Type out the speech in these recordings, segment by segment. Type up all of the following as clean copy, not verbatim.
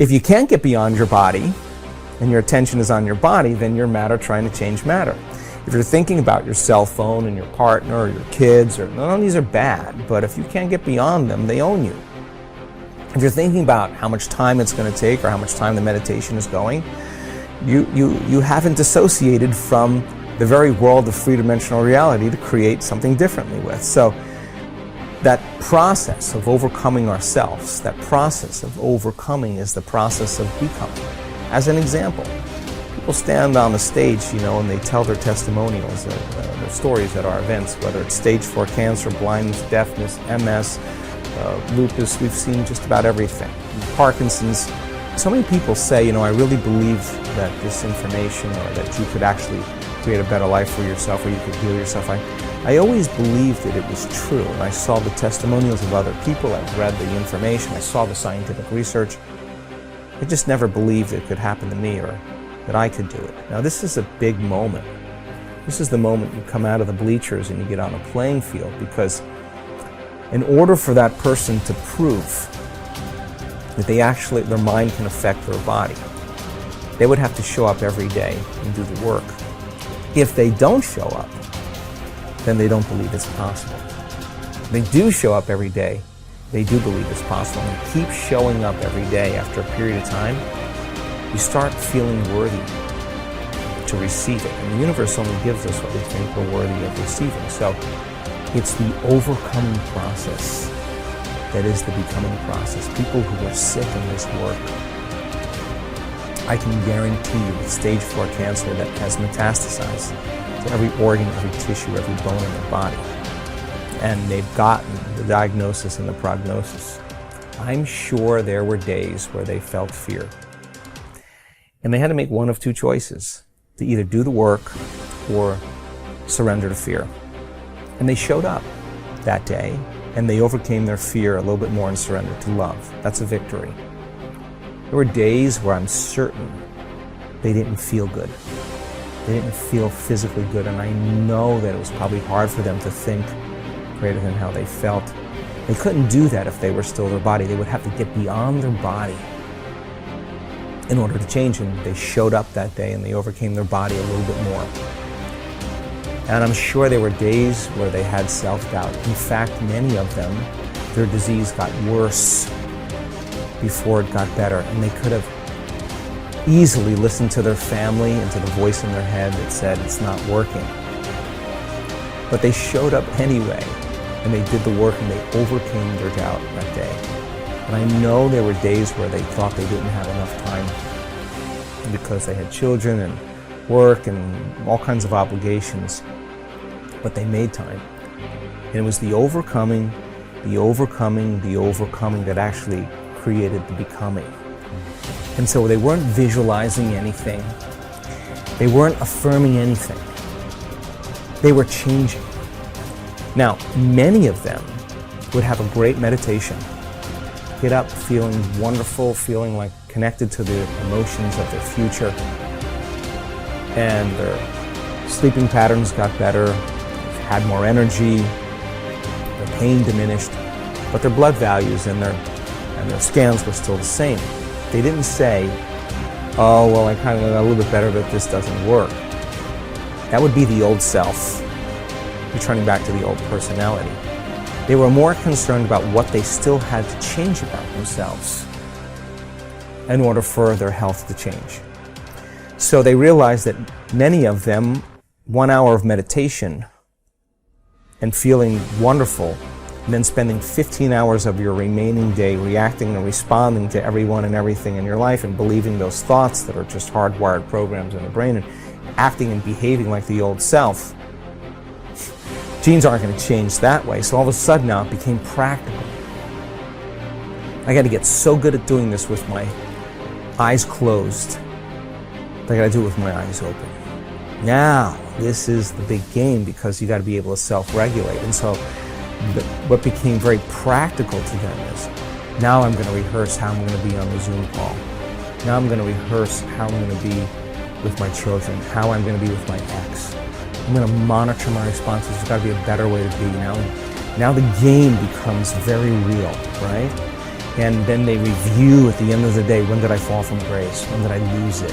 If you can't get beyond your body, and your attention is on your body, then you're matter trying to change matter. If you're thinking about your cell phone and your partner or your kids, or none of these are bad, but if you can't get beyond them, they own you. If you're thinking about how much time it's going to take or how much time the meditation is going, you haven't dissociated from the very world of three-dimensional reality to create something differently with. So that process of overcoming ourselves, that process of overcoming is the process of becoming. As an example, people stand on the stage, and they tell their testimonials, their stories at our events, whether it's stage 4 cancer, blindness, deafness, MS, lupus. We've seen just about everything. Parkinson's. So many people say, I really believe that this information, or that you could actually create a better life for yourself, or you could heal yourself. I always believed that it was true, and I saw the testimonials of other people. I've read the information. I saw the scientific research. I just never believed it could happen to me, or that I could do it. Now, this is a big moment. This is the moment you come out of the bleachers and you get on a playing field, because in order for that person to prove that their mind can affect their body, they would have to show up every day and do the work. If they don't show up, then they don't believe it's possible. They do show up every day. They do believe it's possible. And keep showing up every day after a period of time, you start feeling worthy to receive it. And the universe only gives us what we think we're worthy of receiving. So it's the overcoming process that is the becoming process. People who are sick in this work, I can guarantee you with stage 4 cancer that has metastasized to every organ, every tissue, every bone in their body. And they've gotten the diagnosis and the prognosis. I'm sure there were days where they felt fear. And they had to make one of two choices, to either do the work or surrender to fear. And they showed up that day, and they overcame their fear a little bit more and surrendered to love. That's a victory. There were days where I'm certain they didn't feel good. They didn't feel physically good, and I know that it was probably hard for them to think greater than how they felt. They couldn't do that if they were still their body. They would have to get beyond their body in order to change, and they showed up that day and they overcame their body a little bit more. And I'm sure there were days where they had self-doubt. In fact, many of them, their disease got worse before it got better, and they could have easily listened to their family and to the voice in their head that said it's not working. But they showed up anyway, and they did the work, and they overcame their doubt that day. And I know there were days where they thought they didn't have enough time because they had children and work and all kinds of obligations, but they made time. And it was the overcoming that actually created the becoming. And so they weren't visualizing anything. They weren't affirming anything. They were changing. Now, many of them would have a great meditation, get up feeling wonderful, feeling like connected to the emotions of their future, and their sleeping patterns got better, had more energy, their pain diminished, but their blood values and their scans were still the same. They didn't say, oh, well, I kind of got a little bit better, but this doesn't work. That would be the old self, returning back to the old personality. They were more concerned about what they still had to change about themselves in order for their health to change. So they realized that many of them, 1 hour of meditation and feeling wonderful, and then spending 15 hours of your remaining day reacting and responding to everyone and everything in your life and believing those thoughts that are just hardwired programs in the brain and acting and behaving like the old self. Genes aren't going to change that way, so all of a sudden now it became practical. I got to get so good at doing this with my eyes closed, but I got to do it with my eyes open. Now, this is the big game, because you got to be able to self-regulate. And so what became very practical to them is, now I'm going to rehearse how I'm going to be on the Zoom call. Now I'm going to rehearse how I'm going to be with my children, how I'm going to be with my ex. I'm going to monitor my responses. There's got to be a better way to be now. Now the game becomes very real, right? And then they review at the end of the day, when did I fall from grace? When did I lose it?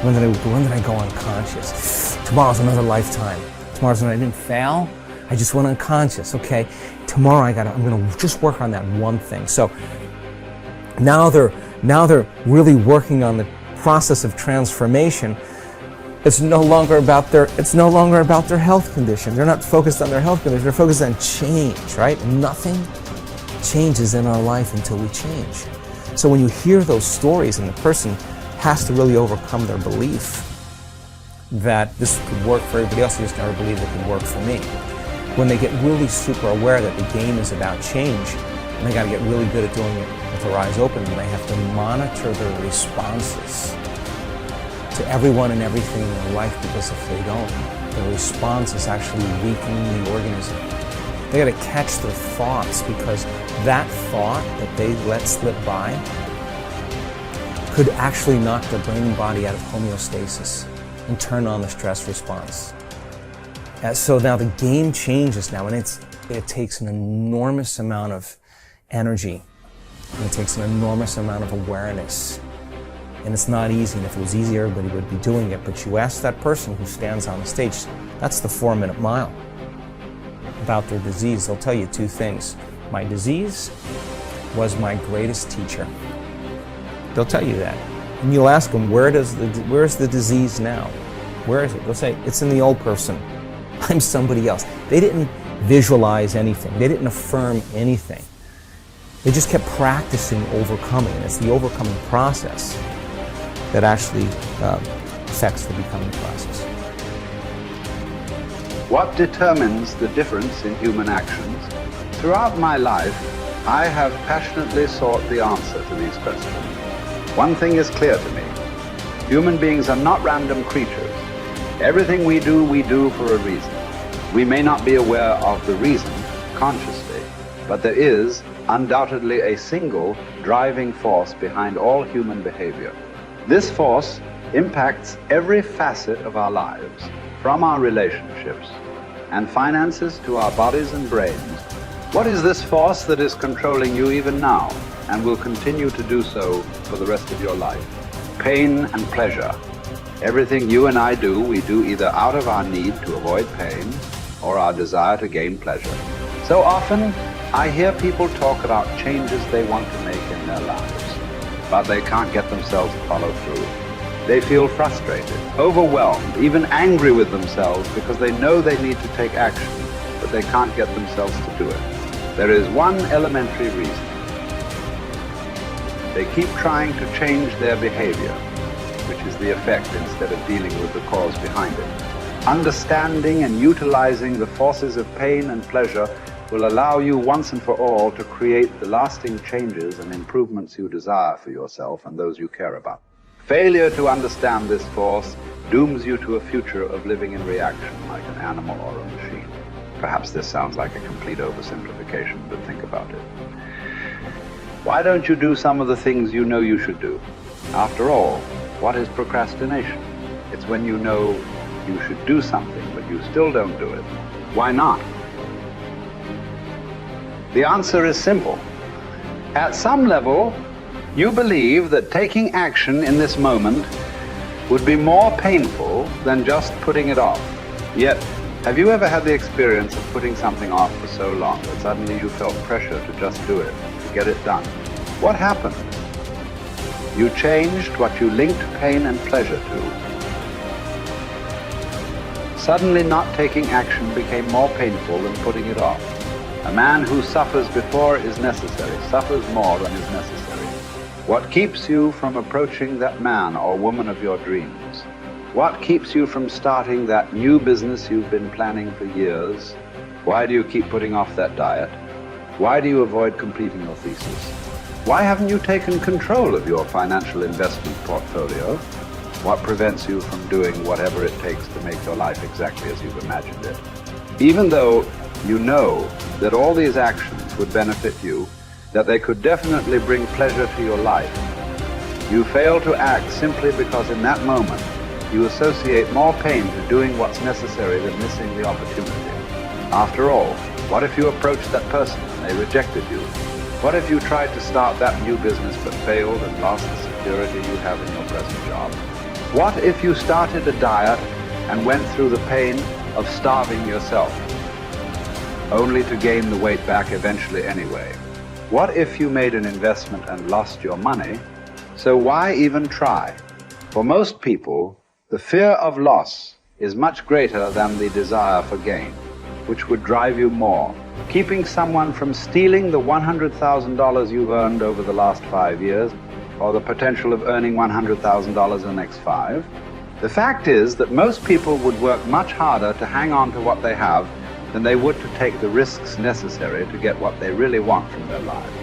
When did I go unconscious? Tomorrow's another lifetime. Tomorrow's when I didn't fail, I just went unconscious. Okay, tomorrow I'm gonna just work on that one thing. So now they're really working on the process of transformation. It's no longer about their health condition. They're not focused on their health condition. They're focused on change, right? Nothing changes in our life until we change. So when you hear those stories and the person has to really overcome their belief that this could work for everybody else, they just never believed it could work for me. When they get really super aware that the game is about change, and they got to get really good at doing it with their eyes open, and they have to monitor their responses to everyone and everything in their life, because if they don't, the response is actually weakening the organism. They got to catch their thoughts, because that thought that they let slip by could actually knock their brain and body out of homeostasis and turn on the stress response. So now the game changes now, and it takes an enormous amount of energy, and it takes an enormous amount of awareness. And it's not easy, and if it was easy, everybody would be doing it. But you ask that person who stands on the stage, that's the 4-minute mile, about their disease. They'll tell you two things. My disease was my greatest teacher. They'll tell you that. And you'll ask them, where's the disease now? Where is it? They'll say, it's in the old person. I'm somebody else. They didn't visualize anything. They didn't affirm anything. They just kept practicing overcoming. And it's the overcoming process that actually affects the becoming process. What determines the difference in human actions? Throughout my life, I have passionately sought the answer to these questions. One thing is clear to me. Human beings are not random creatures. Everything we do for a reason. We may not be aware of the reason consciously, but there is undoubtedly a single driving force behind all human behavior. This force impacts every facet of our lives, from our relationships and finances to our bodies and brains. What is this force that is controlling you even now and will continue to do so for the rest of your life? Pain and pleasure. Everything you and I do, we do either out of our need to avoid pain or our desire to gain pleasure. So often, I hear people talk about changes they want to make in their lives, but they can't get themselves to follow through. They feel frustrated, overwhelmed, even angry with themselves because they know they need to take action, but they can't get themselves to do it. There is one elementary reason. They keep trying to change their behavior, which is the effect instead of dealing with the cause behind it. Understanding and utilizing the forces of pain and pleasure will allow you once and for all to create the lasting changes and improvements you desire for yourself and those you care about. Failure to understand this force dooms you to a future of living in reaction like an animal or a machine. Perhaps this sounds like a complete oversimplification, but think about it. Why don't you do some of the things you know you should do? After all, what is procrastination? It's when you know you should do something, but you still don't do it. Why not? The answer is simple. At some level, you believe that taking action in this moment would be more painful than just putting it off. Yet, have you ever had the experience of putting something off for so long that suddenly you felt pressure to just do it, to get it done? What happened? You changed what you linked pain and pleasure to. Suddenly not taking action became more painful than putting it off. A man who suffers before is necessary, suffers more than is necessary. What keeps you from approaching that man or woman of your dreams? What keeps you from starting that new business you've been planning for years? Why do you keep putting off that diet? Why do you avoid completing your thesis? Why haven't you taken control of your financial investment portfolio? What prevents you from doing whatever it takes to make your life exactly as you've imagined it? Even though you know that all these actions would benefit you, that they could definitely bring pleasure to your life, you fail to act simply because in that moment you associate more pain to doing what's necessary than missing the opportunity. After all, what if you approached that person and they rejected you? What if you tried to start that new business but failed and lost the security you have in your present job? What if you started a diet and went through the pain of starving yourself, only to gain the weight back eventually anyway? What if you made an investment and lost your money? So why even try? For most people, the fear of loss is much greater than the desire for gain, which would drive you more. Keeping someone from stealing the $100,000 you've earned over the last 5 years, or the potential of earning $100,000 in the next 5. The fact is that most people would work much harder to hang on to what they have than they would to take the risks necessary to get what they really want from their lives.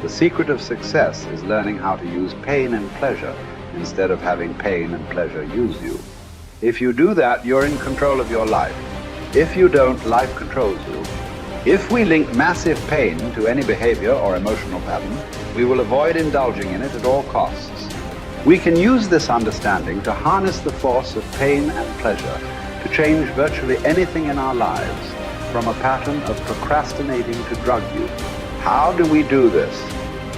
The secret of success is learning how to use pain and pleasure instead of having pain and pleasure use you. If you do that, you're in control of your life. If you don't, life controls you. If we link massive pain to any behavior or emotional pattern, we will avoid indulging in it at all costs. We can use this understanding to harness the force of pain and pleasure to change virtually anything in our lives, from a pattern of procrastinating to drug use. How do we do this?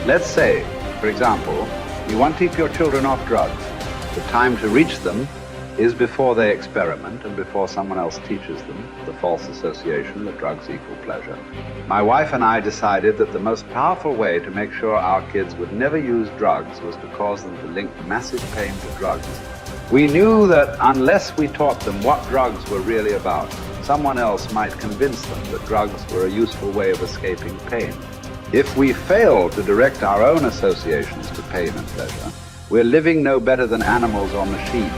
Let's say, for example, you want to keep your children off drugs. The time to reach them is before they experiment and before someone else teaches them the false association that drugs equal pleasure. My wife and I decided that the most powerful way to make sure our kids would never use drugs was to cause them to link massive pain to drugs. We knew that unless we taught them what drugs were really about, someone else might convince them that drugs were a useful way of escaping pain. If we fail to direct our own associations to pain and pleasure, we're living no better than animals or machines,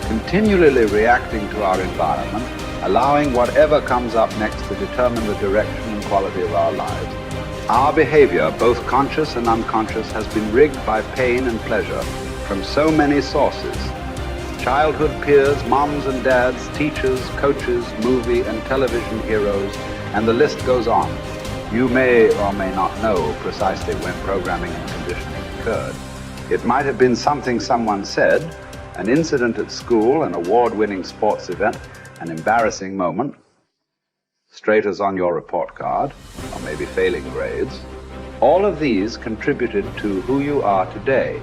continually reacting to our environment, allowing whatever comes up next to determine the direction and quality of our lives. Our behavior, both conscious and unconscious, has been rigged by pain and pleasure from so many sources. Childhood peers, moms and dads, teachers, coaches, movie and television heroes, and the list goes on. You may or may not know precisely when programming and conditioning occurred. It might have been something someone said, an incident at school, an award-winning sports event, an embarrassing moment, straight as on your report card, or maybe failing grades. All of these contributed to who you are today.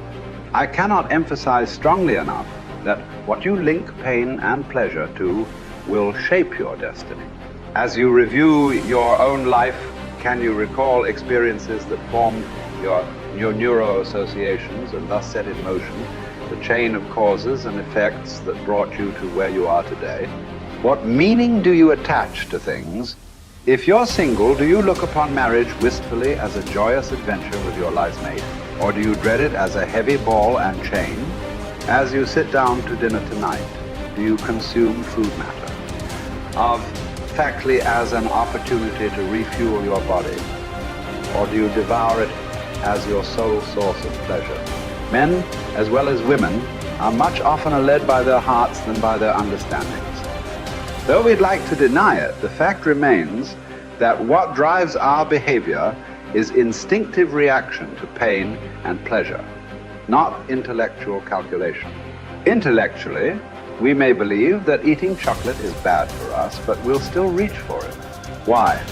I cannot emphasize strongly enough that what you link pain and pleasure to will shape your destiny. As you review your own life, can you recall experiences that formed your neuro-associations and thus set in motion the chain of causes and effects that brought you to where you are today? What meaning do you attach to things? If you're single, do you look upon marriage wistfully as a joyous adventure with your life mate? Or do you dread it as a heavy ball and chain? As you sit down to dinner tonight, do you consume food matter? Of factly as an opportunity to refuel your body? Or do you devour it as your sole source of pleasure? Men, as well as women, are much oftener led by their hearts than by their understandings. Though we'd like to deny it, the fact remains that what drives our behavior is instinctive reaction to pain and pleasure, not intellectual calculation. Intellectually, we may believe that eating chocolate is bad for us, but we'll still reach for it. Why?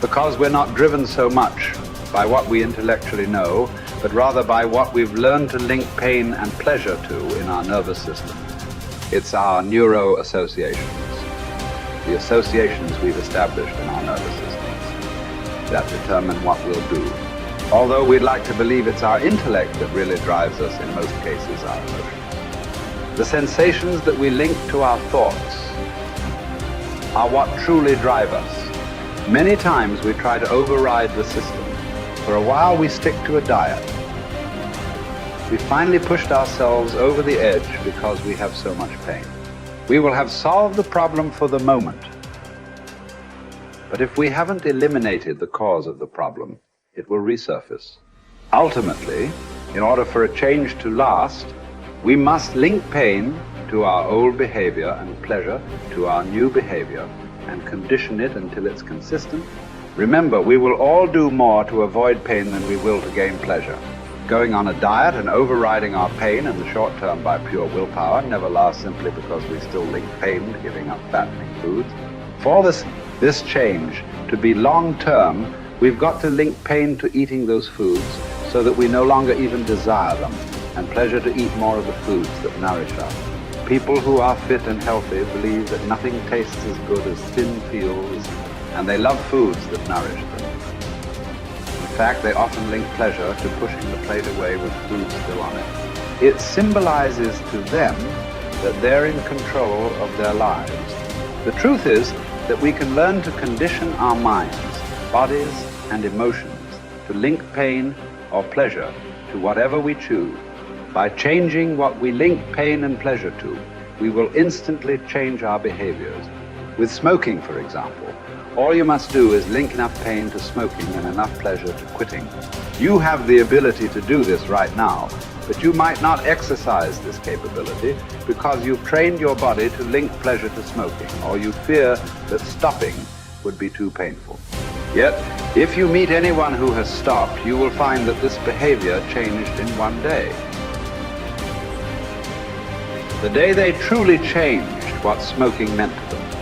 Because we're not driven so much by what we intellectually know, but rather by what we've learned to link pain and pleasure to in our nervous system. It's our neuro-associations, the associations we've established in our nervous systems that determine what we'll do. Although we'd like to believe it's our intellect that really drives us, in most cases our emotions. The sensations that we link to our thoughts are what truly drive us. Many times we try to override the system. For a while we stick to a diet. We finally pushed ourselves over the edge because we have so much pain. We will have solved the problem for the moment. But if we haven't eliminated the cause of the problem, it will resurface. Ultimately, in order for a change to last, we must link pain to our old behavior and pleasure to our new behavior and condition it until it's consistent. Remember, we will all do more to avoid pain than we will to gain pleasure. Going on a diet and overriding our pain in the short term by pure willpower never lasts simply because we still link pain to giving up fattening foods. For this change to be long term, We've got to link pain to eating those foods so that we no longer even desire them, and pleasure to eat more of the foods that nourish us. People who are fit and healthy believe that nothing tastes as good as thin fields, and they love foods that nourish them. In fact, they often link pleasure to pushing the plate away with food still on it. It symbolizes to them that they're in control of their lives. The truth is that we can learn to condition our minds, bodies, and emotions to link pain or pleasure to whatever we choose. By changing what we link pain and pleasure to, we will instantly change our behaviors. With smoking, for example, all you must do is link enough pain to smoking and enough pleasure to quitting. You have the ability to do this right now, but you might not exercise this capability because you've trained your body to link pleasure to smoking, or you fear that stopping would be too painful. Yet, if you meet anyone who has stopped, you will find that this behavior changed in one day. The day they truly changed what smoking meant to them,